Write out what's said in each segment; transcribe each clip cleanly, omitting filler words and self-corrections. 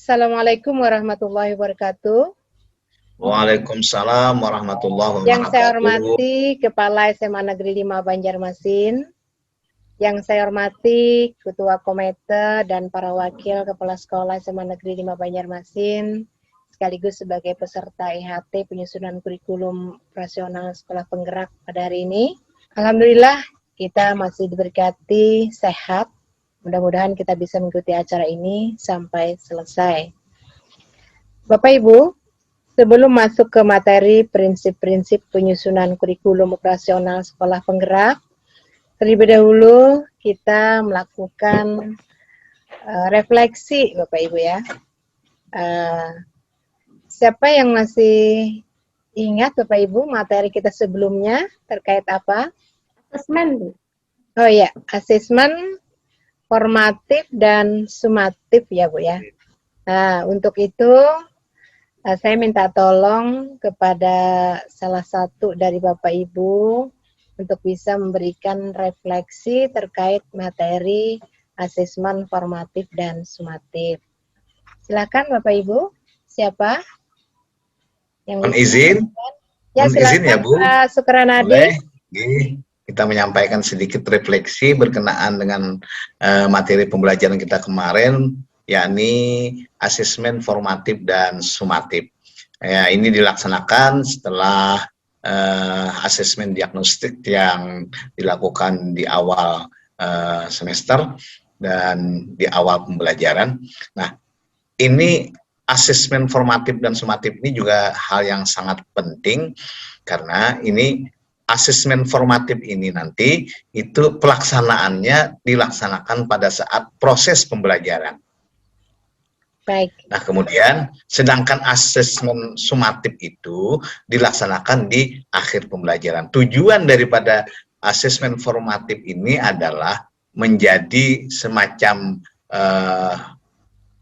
Assalamualaikum warahmatullahi wabarakatuh. Waalaikumsalam warahmatullahi Yang saya wabarakatuh. hormati Kepala SMA Negeri 5 Banjarmasin, yang saya hormati Ketua Komite dan para wakil Kepala Sekolah SMA Negeri 5 Banjarmasin, sekaligus sebagai peserta IHT penyusunan kurikulum operasional sekolah penggerak pada hari ini. Alhamdulillah kita masih diberkati sehat. Mudah-mudahan kita bisa mengikuti acara ini sampai selesai. Bapak Ibu, sebelum masuk ke materi prinsip-prinsip penyusunan kurikulum operasional sekolah penggerak, terlebih dahulu kita melakukan refleksi Bapak Ibu ya. Siapa yang masih ingat Bapak Ibu materi kita sebelumnya terkait apa? Asesmen. Oh ya, asesmen formatif dan sumatif ya Bu ya. Nah, untuk itu saya minta tolong kepada salah satu dari Bapak Ibu untuk bisa memberikan refleksi terkait materi asesmen formatif dan sumatif. Silakan Bapak Ibu, siapa yang Mohon izin? Ya, Mohon izin ya silakan Bu. Pak Sukranadi. Boleh? Kita menyampaikan sedikit refleksi berkenaan dengan materi pembelajaran kita kemarin, yakni asesmen formatif dan sumatif. Ya, ini dilaksanakan setelah asesmen diagnostik yang dilakukan di awal semester dan di awal pembelajaran. Nah, ini asesmen formatif dan sumatif ini juga hal yang sangat penting karena ini asesmen formatif ini nanti itu pelaksanaannya dilaksanakan pada saat proses pembelajaran. Baik. Nah, kemudian sedangkan asesmen sumatif itu dilaksanakan di akhir pembelajaran. Tujuan daripada asesmen formatif ini adalah menjadi semacam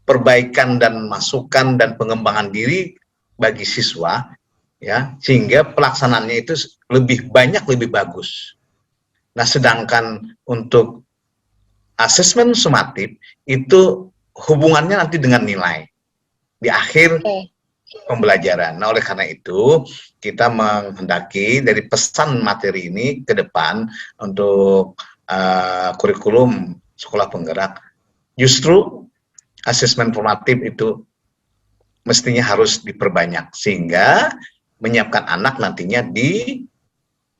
perbaikan dan masukan dan pengembangan diri bagi siswa, ya, sehingga pelaksanaannya itu lebih banyak, lebih bagus. Nah, sedangkan untuk asesmen sumatif itu hubungannya nanti dengan nilai di akhir pembelajaran. Nah, oleh karena itu kita menghendaki dari pesan materi ini ke depan untuk kurikulum sekolah penggerak, justru asesmen formatif itu mestinya harus diperbanyak sehingga menyiapkan anak nantinya di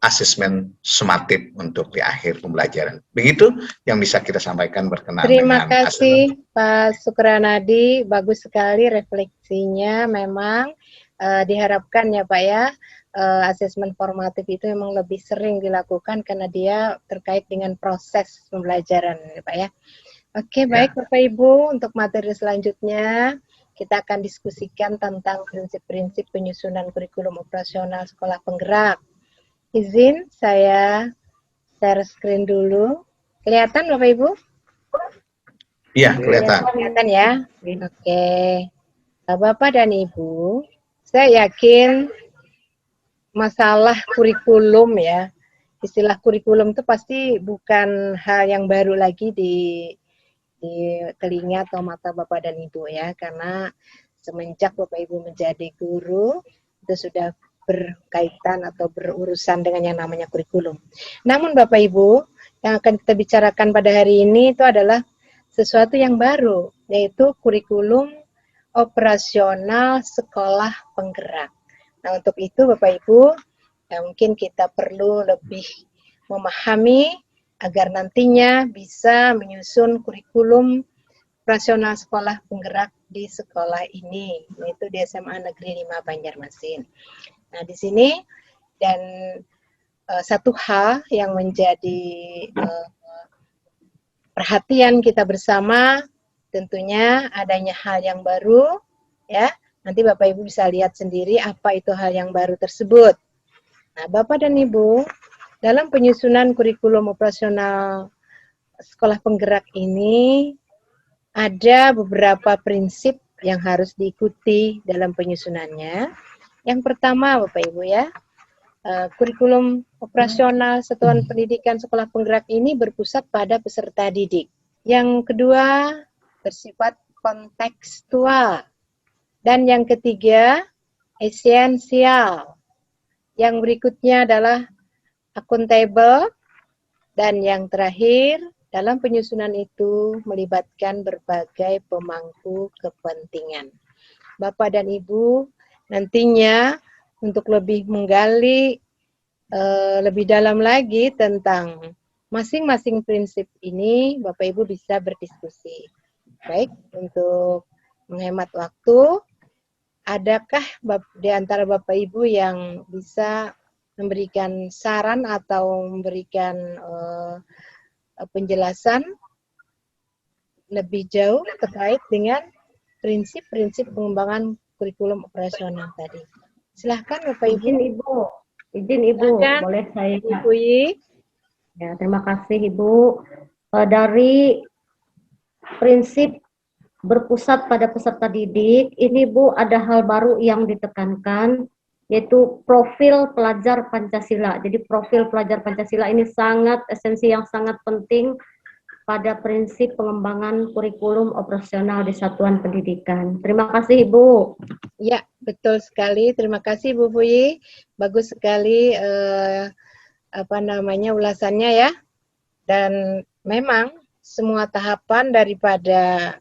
asesmen sumatif untuk di akhir pembelajaran. Begitu yang bisa kita sampaikan berkenaan Terima dengan kasih Pak Sukranadi, bagus sekali refleksinya. Memang diharapkan ya Pak ya, asesmen formatif itu memang lebih sering dilakukan karena dia terkait dengan proses pembelajaran ya Pak ya. Oke, baik Bapak Ibu, untuk materi selanjutnya kita akan diskusikan tentang prinsip-prinsip penyusunan kurikulum operasional sekolah penggerak. Izin saya share screen dulu. Kelihatan Bapak Ibu? Iya, kelihatan. Kelihatan ya? Oke. Bapak dan Ibu, saya yakin masalah kurikulum ya, istilah kurikulum itu pasti bukan hal yang baru lagi di telinga atau mata Bapak dan Ibu ya, karena semenjak Bapak Ibu menjadi guru itu sudah berkaitan atau berurusan dengan yang namanya kurikulum. Namun Bapak Ibu, yang akan kita bicarakan pada hari ini itu adalah sesuatu yang baru, yaitu kurikulum operasional sekolah penggerak. Nah, untuk itu Bapak Ibu, ya mungkin kita perlu lebih memahami agar nantinya bisa menyusun kurikulum operasional sekolah penggerak di sekolah ini, yaitu di SMA Negeri 5 Banjarmasin. Nah, di sini dan satu hal yang menjadi perhatian kita bersama tentunya adanya hal yang baru ya. Nanti Bapak Ibu bisa lihat sendiri apa itu hal yang baru tersebut. Nah, Bapak dan Ibu, dalam penyusunan kurikulum operasional sekolah penggerak ini ada beberapa prinsip yang harus diikuti dalam penyusunannya. Yang pertama Bapak Ibu ya, kurikulum operasional satuan pendidikan sekolah penggerak ini berpusat pada peserta didik. Yang kedua, bersifat kontekstual. Dan yang ketiga, esensial. Yang berikutnya adalah akuntabel. Dan yang terakhir, dalam penyusunan itu melibatkan berbagai pemangku kepentingan. Bapak dan Ibu, nantinya untuk lebih menggali lebih dalam lagi tentang masing-masing prinsip ini, Bapak Ibu bisa berdiskusi. Baik, untuk menghemat waktu, adakah di antara Bapak Ibu yang bisa memberikan saran atau memberikan penjelasan lebih jauh terkait dengan prinsip-prinsip pengembangan kurikulum operasional tadi? Silahkan Bapak Ibu. Izin Ibu, Silakan, boleh saya? Ibu Yi. Ya, terima kasih Ibu. Dari prinsip berpusat pada peserta didik, ini Bu ada hal baru yang ditekankan, yaitu profil pelajar Pancasila. Jadi profil pelajar Pancasila ini sangat esensi yang sangat penting pada prinsip pengembangan kurikulum operasional di satuan pendidikan. Terima kasih Ibu. Ya, betul sekali. Terima kasih Bu Puyi. Bagus sekali ulasannya ya. Dan memang semua tahapan daripada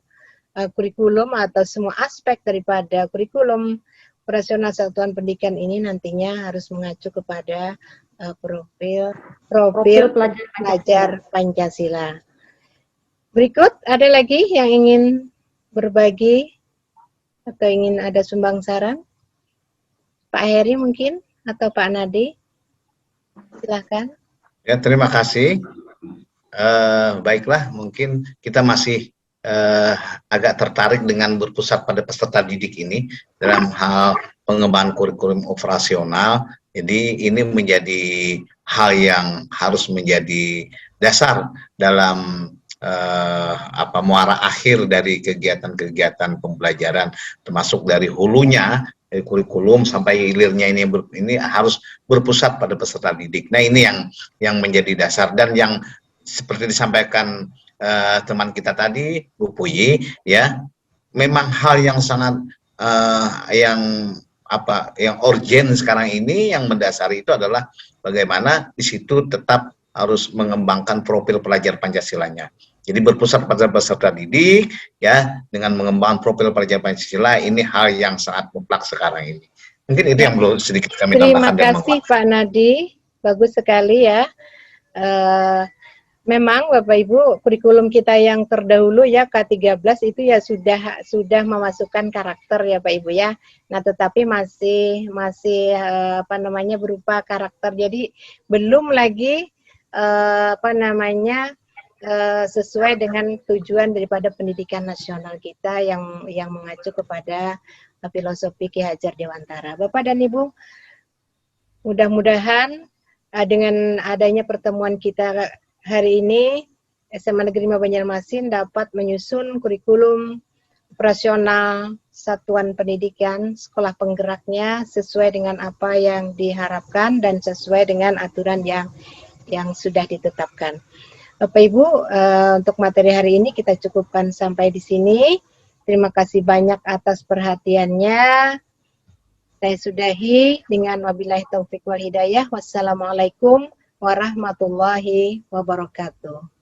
kurikulum atau semua aspek daripada kurikulum operasional satuan pendidikan ini nantinya harus mengacu kepada profil pelajar Pancasila. Berikut, ada lagi yang ingin berbagi atau ingin ada sumbang saran? Pak Heri mungkin atau Pak Nadi? Silakan. Ya, terima kasih. Baiklah, mungkin kita masih agak tertarik dengan berpusat pada peserta didik ini dalam hal pengembangan kurikulum operasional. Jadi ini menjadi hal yang harus menjadi dasar dalam muara akhir dari kegiatan-kegiatan pembelajaran, termasuk dari hulunya dari kurikulum sampai hilirnya ini harus berpusat pada peserta didik. Nah, ini yang menjadi dasar, dan yang seperti disampaikan teman kita tadi, Bu Puyi, ya, memang hal yang sangat yang urgent sekarang ini, yang mendasari itu adalah bagaimana di situ tetap harus mengembangkan profil pelajar Pancasilanya. Jadi berpusat pada peserta didik, ya, dengan mengembangkan profil pelajar Pancasila, ini hal yang sangat mutlak sekarang ini. Mungkin itu yang perlu sedikit kami tambahkan. Terima kasih Pak Nadi, bagus sekali ya. Memang Bapak Ibu, kurikulum kita yang terdahulu ya K13 itu ya sudah memasukkan karakter ya Pak Ibu ya. Nah, tetapi masih berupa karakter. Jadi belum lagi sesuai dengan tujuan daripada pendidikan nasional kita yang mengacu kepada filosofi Ki Hajar Dewantara. Bapak dan Ibu, mudah-mudahan dengan adanya pertemuan kita hari ini, SMA Negeri 5 Banjarmasin dapat menyusun kurikulum operasional satuan pendidikan sekolah penggeraknya sesuai dengan apa yang diharapkan dan sesuai dengan aturan yang sudah ditetapkan. Bapak Ibu, untuk materi hari ini kita cukupkan sampai di sini. Terima kasih banyak atas perhatiannya. Saya sudahi dengan wabillahi taufik wal hidayah. Wassalamualaikum warahmatullahi wabarakatuh.